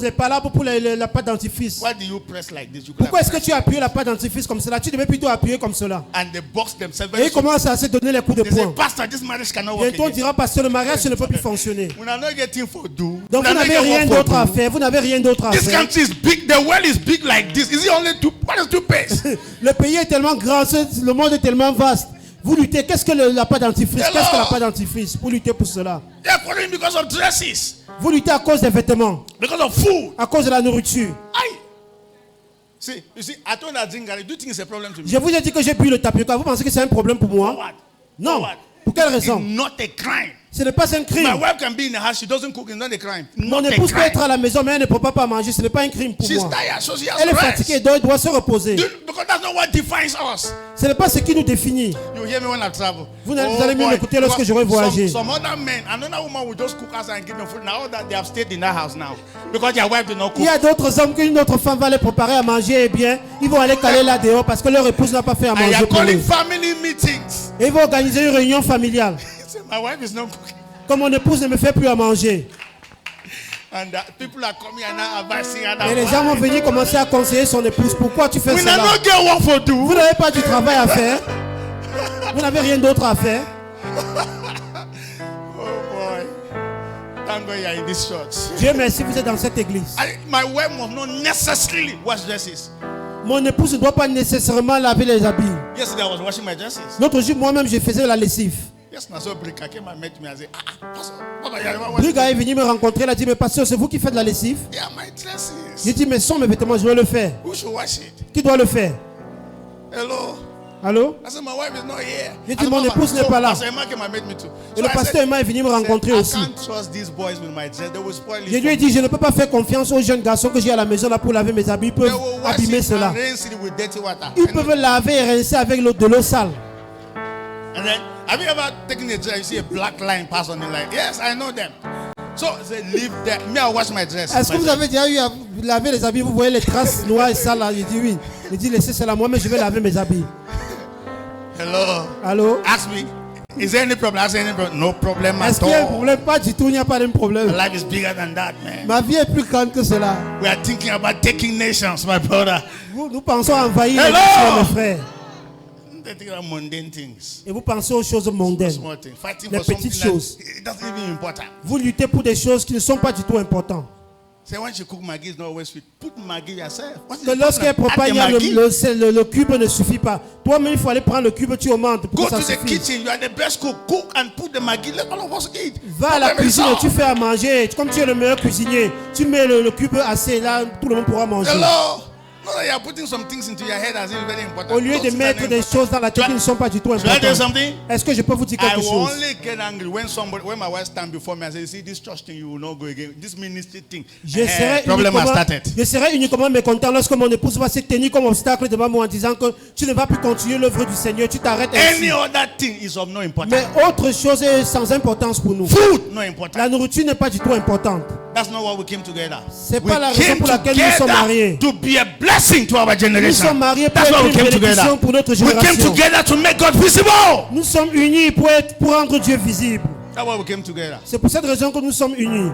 les palabres pour la pâte dentifrice. Why do you press like this? Pourquoi est-ce que tu as appuyé la pâte dentifrice comme cela? Tu devais plutôt appuyer comme cela. And they box themselves. Et ils commencent à se donner les coups de They say, poing. Pastor, this marriage cannot work. Bientôt on dira, pasteur, le mariage ne peut plus fonctionner. We are not getting for do. Donc vous n'avez rien d'autre à faire. Vous n'avez rien d'autre à This faire. country is big. The world is big like this. Is it only two? What is two pace? Le pays est tellement grand, le monde est tellement vaste. Vous luttez. Qu'est-ce que la pâte dentifrice? Qu'est-ce que la pâte dentifrice? Pour lutter pour cela. They are quarreling because of dresses. Vous luttez à cause des vêtements, Because of food. à cause de la nourriture. Aye. See, you see, I told that drink. Do you think it's a problem to me? Je vous ai dit que j'ai bu le tapioca. Vous pensez que c'est un problème pour For moi? what? Non. For what? Pour quelle raison? It's not a crime. Ce n'est pas un My crime. wife can be in the house. She doesn't cook. It's not a crime. Mon Not a épouse peut crime. être à la maison, mais elle ne peut pas manger. Ce n'est pas un crime pour She's moi. tired, so she has Elle est to fatiguée, rest. donc elle doit se reposer. Because that's not what defines us. Ce n'est pas ce qui nous définit. You hear me when I travel. Vous allez mieux m'écouter lorsque j'aurai voyagé. Some other men, another woman will just cook us and give them food. Now that they have stayed in that house now, because their wife did not Il y cook. a d'autres hommes qu'une autre femme va les préparer à manger, et bien, ils vont aller caler là dehors parce que leur épouse n'a pas fait à And they manger are pour calling eux. family meetings. Et ils vont organiser une réunion familiale. Say, my wife is not cooking. Comme mon épouse ne me fait plus à manger. And people are coming and now advising and Et les gens vont venir commencer à conseiller son épouse. Pourquoi tu fais we cela? not get work for do. Vous n'avez pas du travail à faire. Vous n'avez rien d'autre à faire. Oh boy. Thank God you are in this church. Dieu merci, vous êtes dans cette église. My wife must not necessarily wash dresses. Mon épouse ne doit pas nécessairement laver les habits. Yesterday I was washing my dresses. L'autre jour, moi-même, je faisais la lessive. Yes, now so Brika came and met me and said, Pastor, Papa, you are the one washing Briga est venu me rencontrer. Il a dit, mais pasteur, c'est vous qui faites la lessive? Yeah, my dresses. J'ai dit, mais sont mes vêtements, je dois le faire. Who should wash it? Qui doit le faire? Hello? Allô? I said, my wife is not here. J'ai dit, mon épouse n'est pas là. Pastor Emma came and met me too. Et le pasteur Emma est venu me rencontrer I aussi. can't trust these boys with my dress. They will spoil it. Je lui ai dit, je ne peux pas faire confiance aux jeunes garçons que j'ai à la maison là pour laver mes habits. Ils They peuvent will wash abîmer it cela. and rinse it with dirty water. Ils peuvent laver et rincer avec de l'eau sale. And then, have you ever taken a dress? You see a black line pass on it like, yes, I know them. So they leave there. Me, I wash my dress. Est-ce que vous avez déjà eu à laver les habits? Vous voyez les traces noires et sales là? J'ai dit oui. Il dit, laissez cela moi, mais je vais laver mes habits. Hello? Allô? Ask me, is there any problem? I say, any problem? No problem Est-ce at qu'il y a un all. problème? Pas du tout, il n'y a pas de problème. My life is bigger than that, man. Ma vie est plus grande que cela. We are thinking about taking nations, my brother. Nous pensons à envahir les Hello! nations, mes frères. They think about mundane things. Et vous pensez aux choses mondaines. Small things. Fighting Les for something petites that choses. it doesn't even important. Vous luttez pour des choses qui ne sont pas du tout importantes. Say when she cook Maggi, it's not always sweet. Put Maggi yourself. What's Que the lorsqu'elle problem? prépare, Add il the y a Maggi. le cube ne suffit pas. Toi-même, il faut aller prendre le cube, tu augmentes pour Go que ça to the suffise. kitchen. You are the best cook. Cook and put the Maggi. Let all of us eat. Va à la Problem is cuisine et tu solved. fais à manger. Comme tu es le meilleur cuisinier, tu mets le cube assez là, tout le monde pourra manger. Hello. No, you are putting some things into your head as if it's very important. Au lieu Those de things are mettre not des important. choses dans la tête qui ne sont pas du tout Should I tell you importantes. something? Est-ce que je peux vous dire I quelque will chose? only get angry when my wife stand before me and say, "See this church thing, you will not go again. This ministry thing." Problem has started. Je serai uniquement mécontent lorsque mon épouse va se tenir comme obstacle devant moi en disant que tu ne vas plus continuer l'œuvre du Seigneur, tu t'arrêtes Any ainsi. other thing is of no importance. Mais autre chose est sans importance pour nous. Food, no important. La nourriture n'est pas du tout importante. That's not why we came together. C'est We pas la raison came pour laquelle nous sommes mariés. together to be a blessing to our Nous generation. sommes mariés pour That's why être we une came together. bénédiction pour notre We came génération. together to make God visible. Nous sommes unis pour rendre Dieu visible. That's why we came together. C'est pour cette raison que nous sommes unis.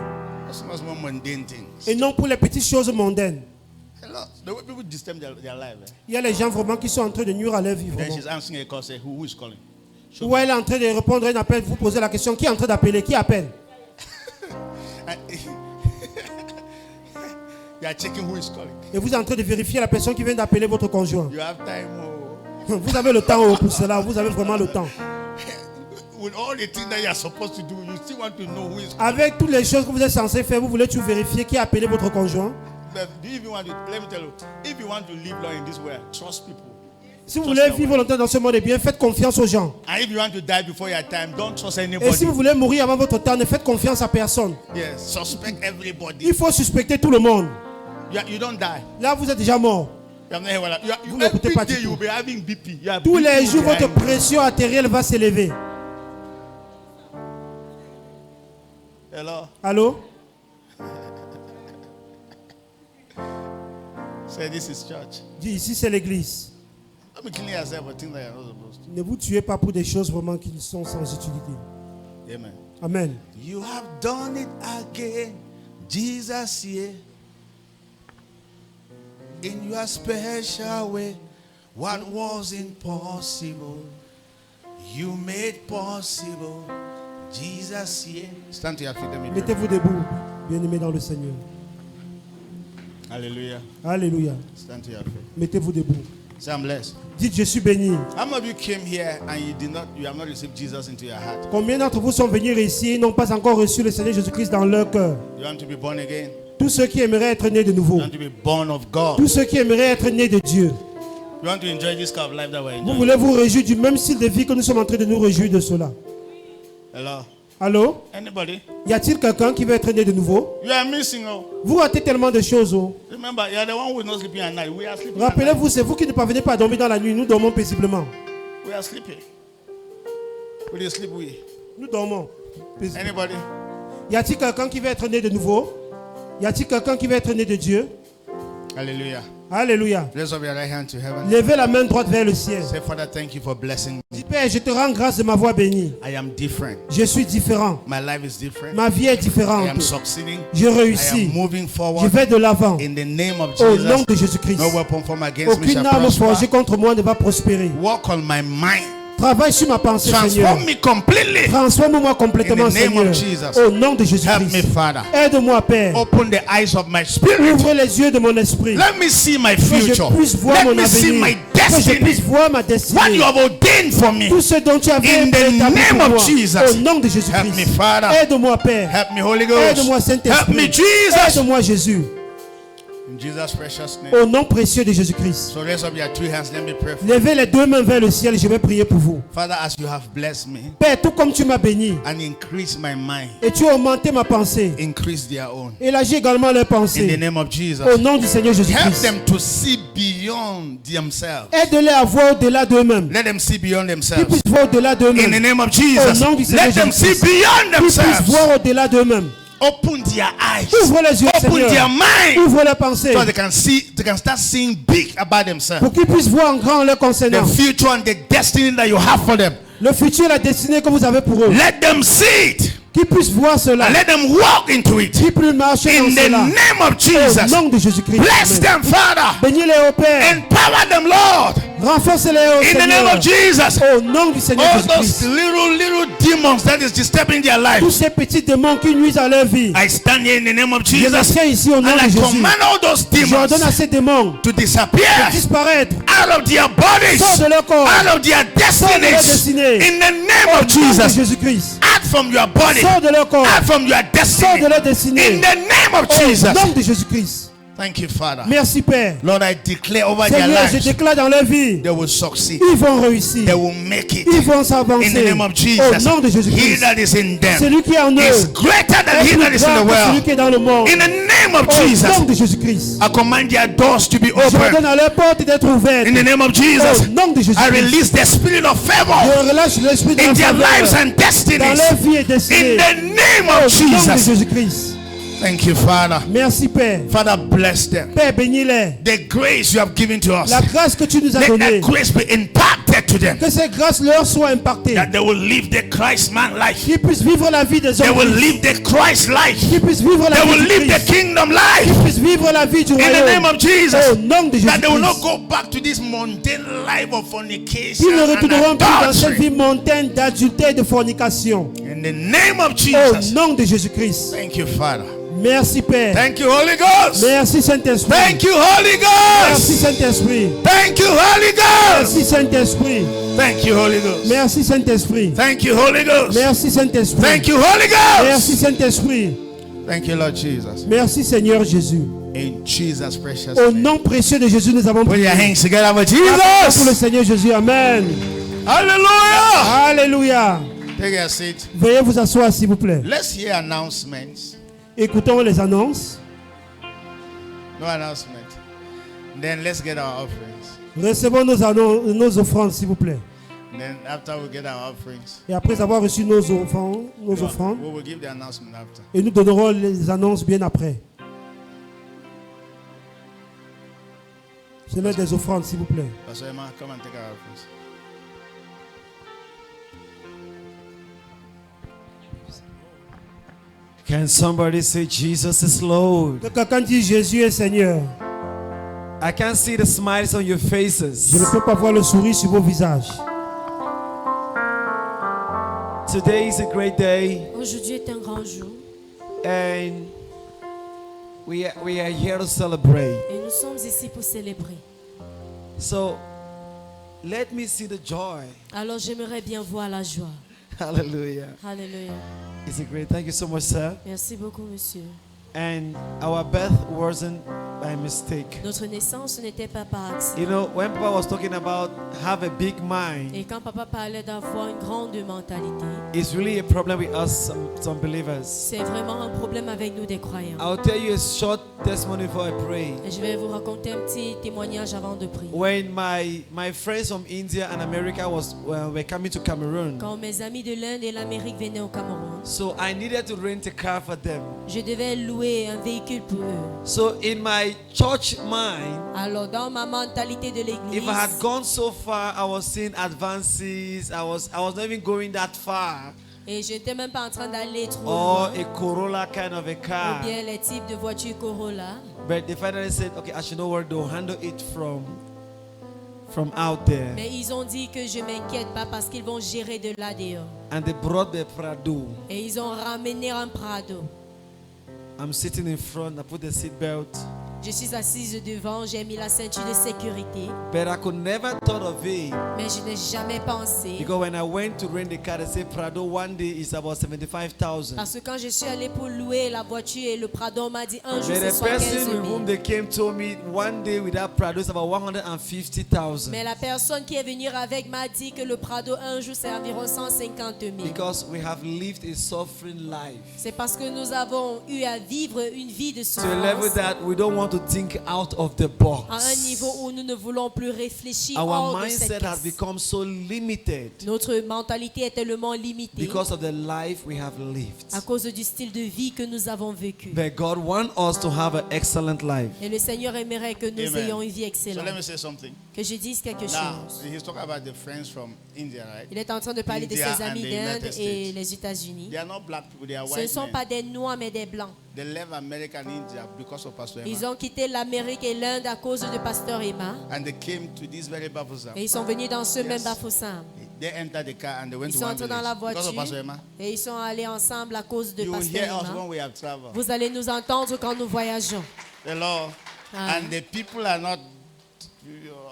That's much more mundane things. Et non pour les petites choses mondaines. Hello. The way people disturb their life. Il y a les gens vraiment qui sont en train de nuire à leur vie. Then Vraiment. she's answering a call. Say, who is calling? Ou elle est en train de répondre à un appel, vous posez la question, qui est en train d'appeler? Qui appelle? You are checking who is calling. Et vous êtes en train de vérifier la personne qui vient d'appeler votre conjoint. You have time. Oh. Vous avez le temps pour cela, vous avez vraiment le temps. With all the things that you are supposed to do, you still want to know who is calling. Avec toutes les choses que vous êtes censé faire, vous voulez toujours vérifier qui a appelé votre conjoint? But if you want to, let me tell you, if you want to live long in this world, trust people. Si vous voulez vivre longtemps dans ce monde, eh bien, faites confiance aux gens. And if you want to die before your time, don't trust Et anybody. si vous voulez mourir avant votre temps, ne faites confiance à personne. Yes, suspect everybody. Il faut suspecter tout le monde. You don't die. Là, vous êtes déjà mort. You have not heard what Vous n'écoutez every pas day du you tout. will be having BP. You have Tous BP les jours, behind votre you. pression artérielle va s'élever. Hello. Allô? Say this is church. Dis, ici, c'est l'église. Don't be killing yourself for things that you're not supposed to. Ne vous tuez pas pour des choses vraiment qui sont sans utilité. Amen. Amen. You have done it again, Jesus. Yeah. In your special way, what was impossible, you made possible. Jesus, yeah. Stand to your feet. Let me pray. Mettez-vous debout, bien-aimés dans le Seigneur. Hallelujah. Alléluia. Stand to your feet. Mettez-vous debout. Say, I'm blessed. Dites, je suis béni. How many of you came here and you have not received Jesus into your heart? Combien d'entre vous sont venus ici et n'ont pas encore reçu le Seigneur Jésus-Christ dans leur cœur? You want to be born again? Tous ceux qui aimeraient être nés de nouveau. You want to be born of God? Tous ceux qui aimeraient être nés de Dieu. You want to enjoy this kind of life that we're Vous enjoying? voulez vous réjouir du même style de vie que nous sommes en train de nous réjouir de cela? Hello? Allô? Anybody? Y a-t-il quelqu'un qui veut être né de nouveau? You are missing. Oh. Vous ratez tellement de choses. Oh. Remember, you are the one who is not sleeping at night. We are sleeping. At night. Rappelez-vous, c'est vous qui ne parvenez pas à dormir dans la nuit. Nous dormons paisiblement. We are sleeping. Will you sleep with? Nous dormons paisiblement. Anybody? Y a-t-il quelqu'un qui veut être né de nouveau? Y a-t-il quelqu'un qui veut être né de Dieu? Hallelujah. Alléluia. Raise up your right hand to heaven. Levez la main droite vers le ciel. Say, Father, thank you for blessing me. Dis, Père, je te rends grâce de m'avoir béni. I am different. Je suis différent. My life is different. Ma vie est I am différente. succeeding. Je I réussis. am moving Je forward. vais de l'avant. In the name of Au nom Jesus. de Jésus-Christ. No weapon formed against me Aucune shall arme prosper. forgée contre moi ne va prospérer. Walk on my mind. Travaille sur ma pensée, Seigneur. Transform me completely. Transforme-moi complètement, In the name Seigneur. of Jesus. Au nom de Help me, Jésus-Christ. Father. Aide-moi, Père. Open the eyes of my spirit. Ouvre les yeux de mon esprit. Let me see my Que je future. puisse voir Let mon me see avenir. my Que je destiny. puisse voir ma What you destinée. have ordained for me. Tout ce dont tu avais In the établi name pour of moi. Jesus. Au nom de Help me, Jésus-Christ. Father. Aide-moi, Père. Help me, Holy Ghost. Aide-moi, Help Saint-Esprit. me, Jesus. Aide-moi, Jésus. In Jesus' precious name. Au nom précieux de Jésus-Christ. So raise up your two hands. Let me pray for you. Levez les deux mains vers le ciel et je vais prier pour vous. Father, as you have blessed me Père, tout comme tu m'as béni and increased my mind, et tu as augmenté ma pensée, increase their own. élargis également leur In the pensée. name of Jesus. Au nom du Seigneur Help Jésus-Christ. them to see beyond themselves. Aide-les à voir au-delà d'eux-mêmes. Let them see beyond Qu'ils themselves. puissent voir au-delà In the d'eux-mêmes. name of Jesus. Au nom du Seigneur Let them see Jésus-Christ. beyond Qu'ils puissent themselves. voir au-delà d'eux-mêmes. Open their eyes. Ouvre les yeux, Open Seigneur. their mind. Ouvre leurs pensées. So they can start seeing big about themselves. Pour qu'ils puissent voir en grand leur concernant. The future and the destiny that you have for them. Le futur et la destinée que vous avez pour eux. Let them see it. Qu'ils puissent voir cela. And let them walk into it. Qu'ils puissent marcher dans In the cela. name of Au Jesus. nom de Jésus-Christ. Bless them, Father. Bénis-les, ô Père. Empower them, Lord. Renforcez-les, ô In the name Seigneur. of Jesus. Au nom du Seigneur All those Jésus-Christ. little demons that is disturbing their life. Tous ces petits démons qui nuisent à leur vie. I stand here in the name of Je les Jesus. tiens ici au nom And de I Jésus. command all those J'ordonne à demons ces démons to disappear de disparaître. out of their bodies, Sors de leur corps. out of their Sors de leur destinies. destinée. In the name Au of nom de Jesus, Jésus-Christ. out from your body, Sors de leur corps. out from your Sors destiny. de leur In destinée. the name of Au Jesus. nom de Jésus-Christ. Thank you, Father. Merci, Père. Lord, I declare over their Seigneur, je lives, déclare dans leur vie, they will succeed. ils vont réussir. They will make it. Ils vont In the s'avancer. name of Au Jesus, nom de he Jésus-Christ. that is in them Celui qui est en is eux greater than est he that plus is in grand the que celui world. qui est dans le monde. In the name of Au Jesus, nom de Jésus-Christ. I command their doors to be J'ordonne open. à leur porte d'être ouverte. In the name of Jesus, Au nom de I Jésus-Christ. release the spirit of favor Je relâche l'esprit de in la their lives faveur and dans destinies. leur vie et destinée. In the name Au of nom de Jesus. Jésus-Christ. Thank you, Father. Merci, Père. Father, bless them. Père, bénis-les. The grace you have given to us, La grâce que tu nous as let donnée, that grace be imparted to them. que ces grâces leur soient impactées. That they will live the Christ man life. Qu'ils puissent vivre la vie des They hommes. will live the Christ life. Qu'ils puissent vivre la They will vie live du the Christ. kingdom life. Qu'ils puissent vivre la vie du In the name royaume. of Jesus. Au nom de That they will not Jésus-Christ. go back to this mundane life of fornication Ils ne and retourneront plus dans cette vie adultery. montagne d'adultère et de fornication. In the name of Au Jesus. nom de Jésus-Christ. Thank you, Father. Merci, Père. Thank you, Holy Ghost. Merci, Saint-Esprit. Thank you, Holy Merci, Ghost. Saint-Esprit. Thank you, Holy Ghost. Merci, Saint-Esprit. Thank you, Holy Ghost. Merci, Saint-Esprit. Thank you, Holy Ghost. Merci, Saint-Esprit. Thank you, Holy Merci, Ghost. Saint-Esprit. Thank you, Lord Jesus. Merci, Seigneur Jésus. In Jesus' precious Au name. nom précieux de Jésus, nous avons Put prié. your hands together for Acclamons pour le Jesus. Seigneur Jésus. Amen. Hallelujah. Alléluia. Take your seat. Veuillez vous asseoir, s'il vous plaît. Let's hear announcements. Écoutons les annonces. No announcement. Then let's get our offerings. Recevons nos offrandes, s'il vous plaît. Then after we get our offerings, Et après avoir reçu nos offrandes, we will give the announcement after. et nous donnerons les annonces bien après. C'est l'heure des offrandes, s'il vous plaît. Pastor Emma, come and take our offerings. Can somebody say Jesus is Lord? Que quelqu'un dise Jésus est Seigneur. I can't see the smiles on your Je faces. ne peux pas voir le sourire sur vos visages. Today is a great day, Aujourd'hui est un grand jour and we are here to celebrate. et nous sommes ici pour célébrer. So let me see the joy. Alors j'aimerais bien voir la joie. Hallelujah. Alléluia. It's a great. Thank you so much, sir. Merci beaucoup, monsieur. And our birth wasn't by mistake. Notre naissance n'était pas par accident. You know, when Papa was talking about have a big mind, Et quand papa parlait d'avoir une grande mentalité, it's really a problem with us, some believers. c'est vraiment un problème avec nous des croyants. I'll tell you a short testimony before I pray. Et je vais vous raconter un petit témoignage avant de prier. When my friends from India and America were coming to Cameroon, Quand mes amis de l'Inde et l'Amérique venaient au Cameroun, so I needed to rent a car for them. je devais louer un véhicule pour eux. So in my church mind, Alors dans ma mentalité de l'église, if I had gone so far, I was seeing advances. I was not even going that far. et je n'étais même pas en train d'aller trop Or loin, a Corolla kind of a ou car. bien les types de voitures Corolla. But they finally said, okay, as you know what, they'll handle it from out there. Mais ils ont dit que je m'inquiète pas parce qu'ils vont gérer de là dehors. And they brought the Prado. Et ils ont ramené un Prado. I'm sitting in front, I put the seat belt. Je suis assise devant, j'ai mis la ceinture de sécurité. But I could never thought of it. Mais je n'ai jamais pensé. Because when I went to rent the car, they said Prado one day is about 75,000. Parce que quand je suis allée pour louer la voiture et le Prado, on m'a dit un jour But c'est the person 75 with whom 000. they came told me one day with that Prado is about 150,000. Mais la personne qui est venue avec m'a dit que le Prado un jour c'est environ 150 000. Because we have lived a suffering life. C'est parce que nous avons eu à vivre une vie de To a level souffrance. that we don't want to think out of the box. À un niveau où nous ne voulons plus réfléchir Our hors de cette mindset has caisse. become so limited Notre mentalité est tellement limitée because of the life we have lived. à cause du style de vie que nous avons vécu. But God wants us to have an excellent life. Et le Seigneur aimerait que nous Amen. ayons une vie So excellente. let me say something. Que je dise quelque Now, chose. he's talking about the friends from India, right? Il est en train de parler de India ses amis and the d'Inde United et States. les États-Unis. They are not black people, they are Ce ne white sont men. pas des noirs mais des blancs. They left America and India because of Pastor Ils Emma. ont quitté l'Amérique et l'Inde à cause de Pasteur Emma. And they came to this very Bafoussam. Et ils sont venus dans ce Yes. même Bafoussam. They entered the car and they went Ils to sont one entrés dans la village because of Pastor voiture Emma. et ils sont allés ensemble à cause de You will Pasteur hear us Emma. when we have traveled. Vous allez nous entendre quand nous voyageons. The Lord. Ah. And the people are not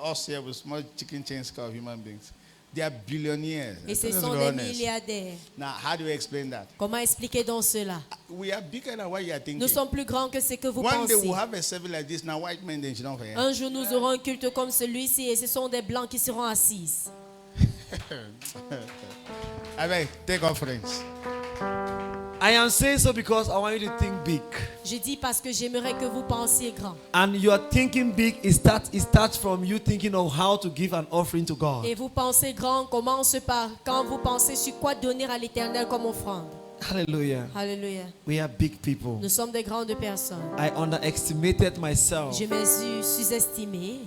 us here with small chicken chains of human beings. They are billionaires. Et ce Let's sont be des honest. milliardaires. Now, how do we explain that? Comment expliquer donc cela? We are bigger than what you are thinking. Nous sommes plus grands que ce que vous One day pensez. we'll have a service like this. Now, white men, they should not forget. Un jour, nous aurons un culte comme celui-ci et ce sont des blancs qui seront assis. I mean, take offerings. I am saying so because I want you to think big. Je dis parce que j'aimerais que vous pensiez grand. And your thinking big, it starts from you thinking of how to give an offering to God. Et vous pensez grand commence par quand vous pensez sur quoi donner à l'Éternel comme offrande. Hallelujah. Alléluia. We are big people. Nous sommes des grandes personnes. I underestimated myself. Je me suis sous-estimé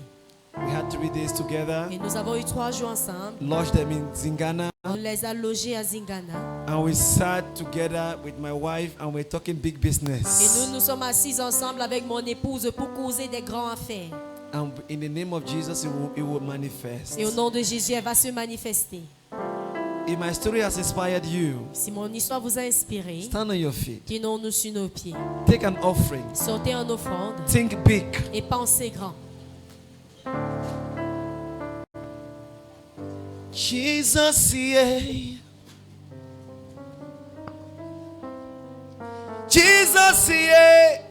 We had 3 days together, et nous avons eu 3 jours ensemble. lodged them in Zingana, On les a logés à Zingana. and we sat together with my wife and we're talking big Et business. nous sommes assis ensemble avec mon épouse pour causer des grands affaires. And in the name of Jesus, it will manifest. Et au nom de Jésus, elle va se manifester. If my story has inspired you, Si mon histoire vous a inspiré, stand on your feet. tenons-nous sur nos pieds. Take an offering. Sortez en offrande Think big. et pensez grand. Jesus, yeah. Jesus, yeah.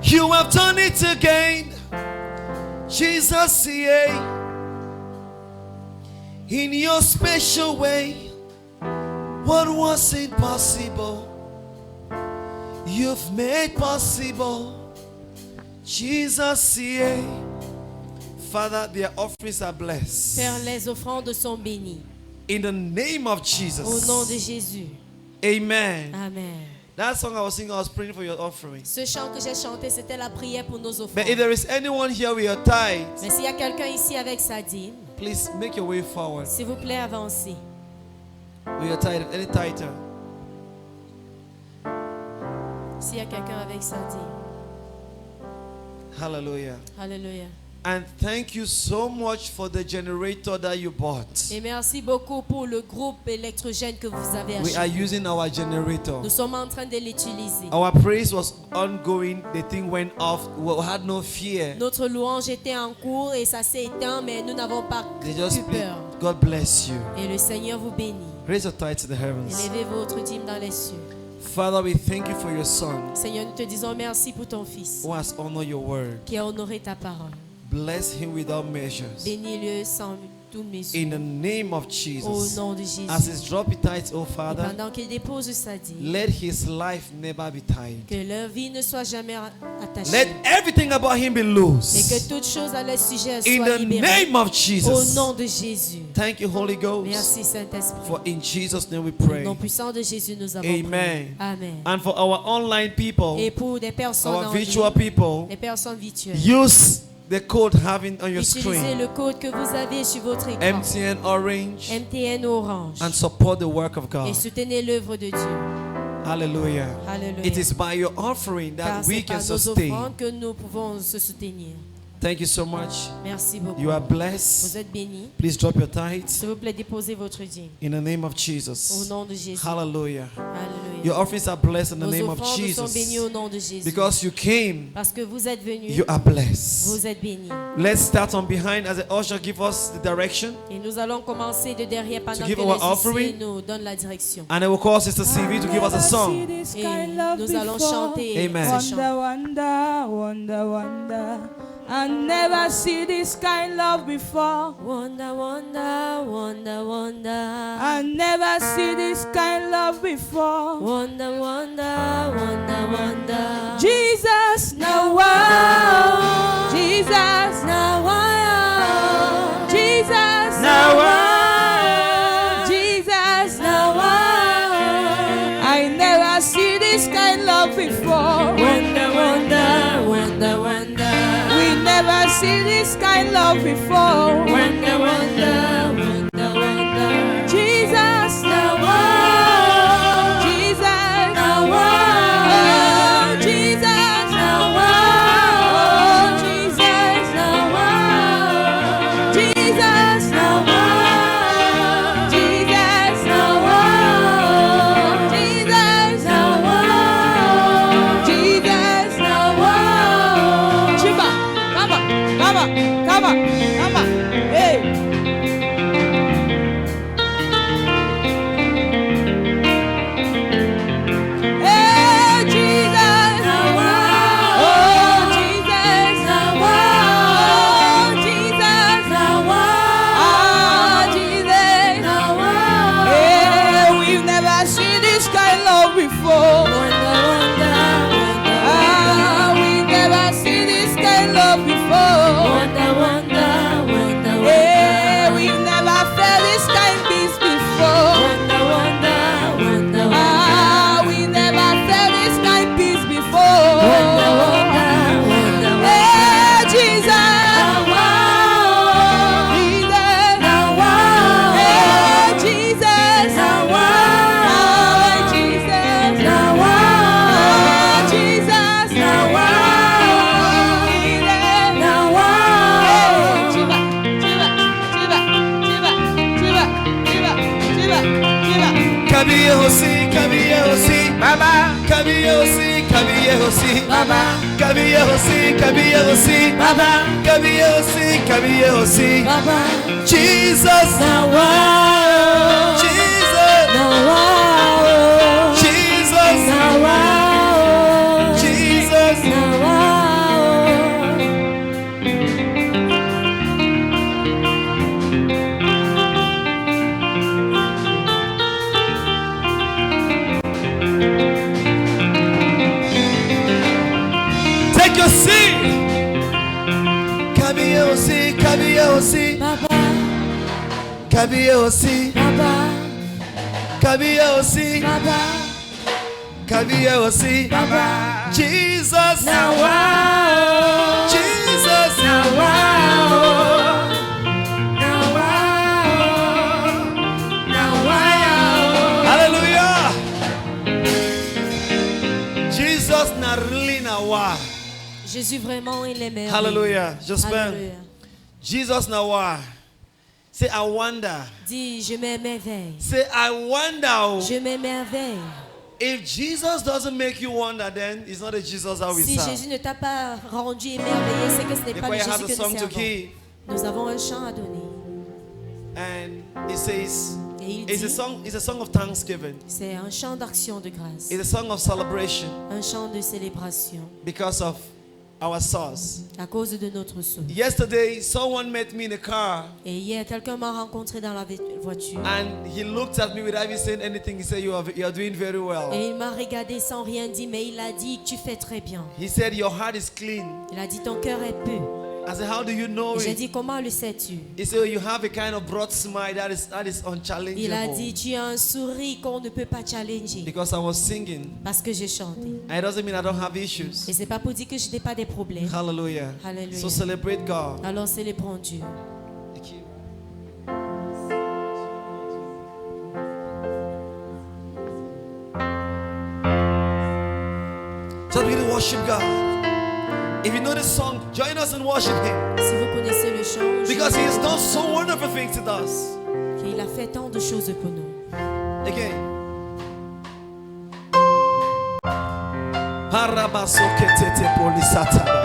You have done it again. Jesus, yeah. In your special way, what was impossible, you've made possible. Jesus, yeah. Father, their offerings are blessed. Père, les offrandes sont bénies. In the name of Au Jesus. nom de Jésus. Amen. Amen. That song I was singing, I was praying for your offering. Ce chant que j'ai chanté, c'était la prière pour nos But offrandes. if there is anyone here with your tithe, Mais s'il y a quelqu'un ici avec sa dîme, please make your way forward. s'il vous plaît, avancez. With your tithe, any tithe. S'il y a quelqu'un avec sa dîme. Hallelujah. Alléluia. And thank you so much for the generator that you bought. Et merci beaucoup pour le groupe électrogène que vous avez We are acheté. using our generator. Nous sommes en train de l'utiliser. Our praise was ongoing. The thing went off. We had no fear. Notre louange était en cours et ça s'est éteint, mais nous n'avons pas They eu just peur. God bless you. Et le Seigneur vous bénit. Raise your tithe to the heavens. Élevez votre dîme dans les cieux. Father, we thank you for your son Seigneur, nous te disons merci pour ton fils who has honored your word. qui a honoré ta parole. Bless him without measures. Bénis-le sans toute mesure. In the name of Au Jesus. nom de Jésus. As he's dropped tithes, oh Et Father, pendant qu'il dépose sa dîme, let his life never be tied. que leur vie ne soit jamais attachée. Let everything about him be Et loose. que toute chose à leur sujet In soit the libérée. name of Au Jesus. nom de Jésus. Thank you, Holy Ghost. Merci Saint-Esprit. For in Jesus' name we Au pray. nom puissant de Jésus, nous avons Amen. prié. Amen. And for our online people, Et pour des personnes our en virtual ligne, people, les personnes virtuelles, use the code having on your utilisez screen, le code que vous avez sur votre écran. MTN Orange, MTN Orange. and support the work of Et God. soutenez l'œuvre de Dieu. Hallelujah. Alléluia. It is by your offering Car that c'est we par can nos sustain. offrandes que nous pouvons se soutenir. Thank you so much. Merci beaucoup. You are Vous blessed. êtes bénis. Please drop your tithes S'il vous plaît, déposez votre dîme. in the name of Au Jesus. nom de Jésus. Hallelujah. Alléluia. Your offerings are blessed in the Vos name of offrandes sont bénies Jesus. au nom de Jésus. Because you came, Parce que vous êtes venus, you are blessed. vous êtes bénis. Let's start on behind as the usher give us the direction. Et nous allons commencer de derrière pendant que give les our huissiers offering. nous donnent la direction. And I will call Sister Sylvie to give us a song. Et nous allons chanter Amen. ce chant. Wonder, wonder, wonder, wonder. I never see this kind love before. Wonder, wonder, wonder, wonder. I never see this kind love before. Wonder, wonder, wonder, wonder. Jesus, now wow. Jesus, Now I Jesus, Now wow. Jesus, Now I never see this kind love before. Wonder, wonder, wonder, wonder. We never see this kind love before. Wonder, wonder, wonder, wonder. Jesus, Now Jesus, Now oh, Jesus, Now oh, Jesus, Now Jesus, Now Jesus, Now Jesus, Now Jesus. Chiba, come on, hey. Hey, Jesus, oh, Jesus, oh, Jesus, ah, Jesus. Hey, we've never seen this kind love before. Ah, we've never seen this kind love before. Hey, we've never felt this kind peace before. Ah, we never felt this kind peace before. Hey, Jesus, Jesus, hey, Jesus, ah, Jesus, ah, Jesus, Kabiye hosi, Baba. Kabiye hosi, Baba. Kabiye hosi, Baba. Kabiye hosi, Baba. Jesus, Now, Jesus, now, Jesus, now, Jesus. now. Take your seat. Kabiye hosi, Baba, Kabiye hosi, Baba, Kabiye hosi, Baba, Kabiye hosi, Baba. Jesus, Now, Jesus, Hallelujah. Jesus na really na wa. Jésus vraiment il est merveilleux. Hallelujah. Just spend. Alléluia. Jesus Nawa. Say, I wonder. Dis, je m'émerveille. Say, I wonder. Je m'émerveille. If Jesus doesn't make you wonder, then it's not a Jesus that we Si serve. Jésus ne t'a pas rendu émerveillé, c'est que ce n'est The pas le choir has Jésus a que song nous to servons. keep, Nous avons un chant à donner. and it says, Et il it's a song of thanksgiving. c'est un chant d'action de grâce. It's a song of celebration Un chant de célébration because of our source. à cause de notre saut. Yesterday, someone met me in a car, Et hier, quelqu'un m'a rencontré dans la voiture. and he looked at me without even saying anything. He said, you are doing very well. Et il m'a regardé sans rien dire, mais il a dit, tu fais très bien. He said, your heart is clean. Il a dit, ton cœur est pur. I said, how do you know Et j'ai it? dit, comment le sais-tu? He said, you have a kind of broad smile that is Il a dit, unchallengeable. tu as un sourire qu'on ne peut pas challenger. Because I was singing. Parce que j'ai chanté. And it doesn't mean I don't have issues. Et c'est pas pour dire que je n'ai pas des problèmes. Hallelujah. Hallelujah. So celebrate God. Alors célébrons Dieu. Thank you. Just begin to worship God. If you know this song, join us and worship Him. Si vous connaissez le chant, Because He has done so wonderful things to us. qu'il a fait tant de choses pour nous. Again. Parabasoketete polisataba.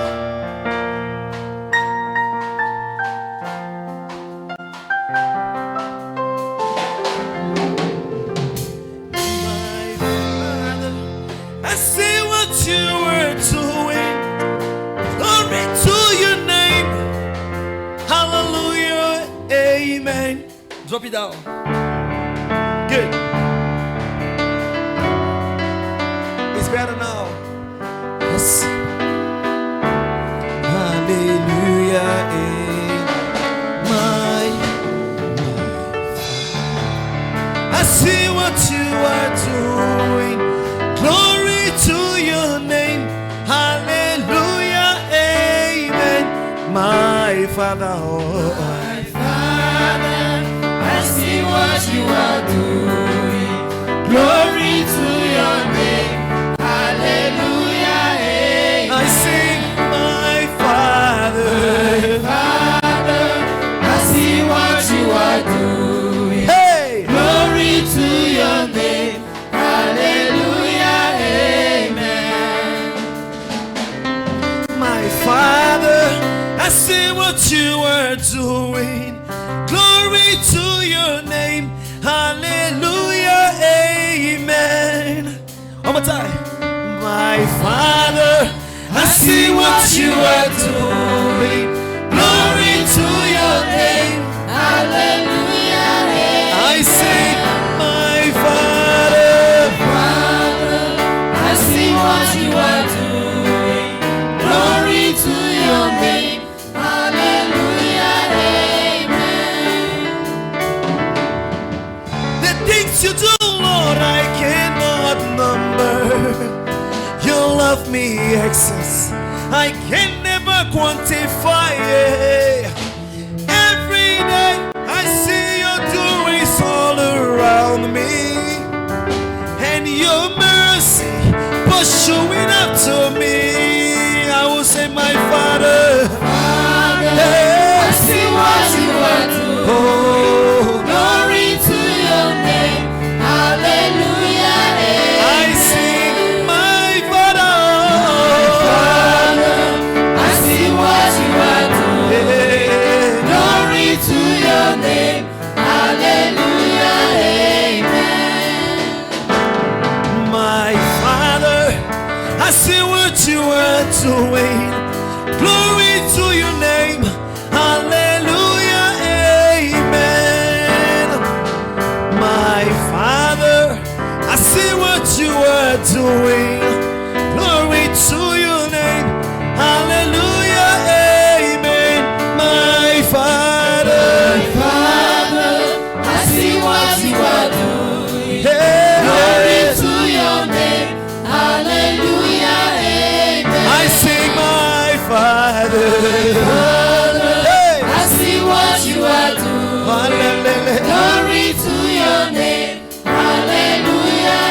My Father, I see what you were doing. Glory to your name. Hallelujah. Amen. Drop it down. Good. It's better now. Yes. Hallelujah. I see what you are doing. Glory to your name. Hallelujah. Amen. My Father. My Father, I see what you are doing. Glory to your name. Hallelujah. Amen. I sing, my Father. Father, I see what you are doing. Hey! Glory to your name. Hallelujah. Amen. My Father, I see what you are doing. Glory to your name. Hallelujah. Amen. One more time. My Father, I see what you are doing. Glory to your name. Hallelujah. I sing, my Father. Father, I see what you are doing. Glory to your name. Hallelujah. Amen. The things you do, Lord, I cannot number. You love me excess, I can never quantify it. Every day I see your doings all around me, and your mercy pursuing after me. I will say, my Father, I see what you are doing. oh, Glory to your name. Hallelujah. I sing, my Father. I see what you are doing. Glory to your name. Hallelujah. Amen. My Father, I see what you are doing. Glory to your name. Hallelujah. Amen. My Father, I see what you are doing. Glory to your name. Hallelujah. Amen. My Father, Father, I see what you are doing. hey, Glory to your name. Hallelujah. Amen. I sing, my Father. Father, Hey. I see what you are doing. Hallelujah. Glory to your name. Hallelujah.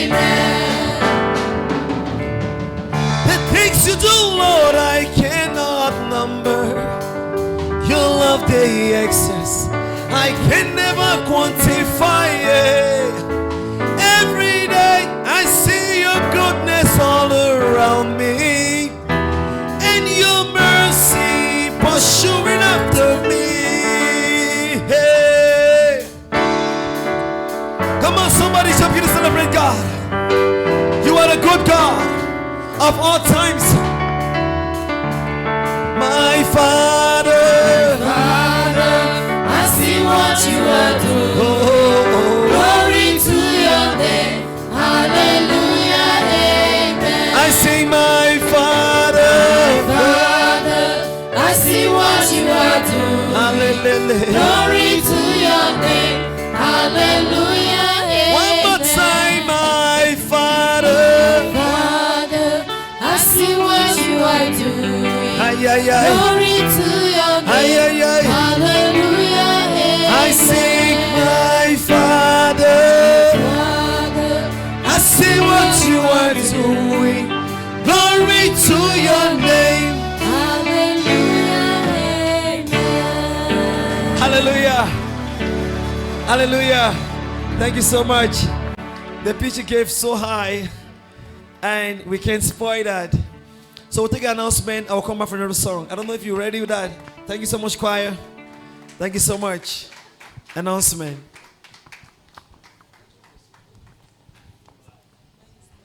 Amen. The things you do, Lord, I cannot number. Your love, the excess, I can never quantify it. Every day I see your goodness all around me, and your mercy pursuing after me. Hey. Come on, somebody jump in to celebrate God. You are a good God of all times. My Father, I see what you are doing. Glory to your name. Hallelujah, amen. I say, my Father, I see what you are doing. hallelujah. Glory to your name. Hallelujah, amen. One more time, my Father. I see what you are doing. Ay, ay, ay. Glory to your name. Ay, ay, ay. Hallelujah, amen. I sing, my Father. I see what you are doing. Glory to your name. Hallelujah, amen. Hallelujah. Hallelujah. Thank you so much. The pitch you gave so high, and we can't spoil that. So we'll take an announcement. I'll come back for another song. I don't know if you're ready with that. Thank you so much, choir. Thank you so much. Announcement.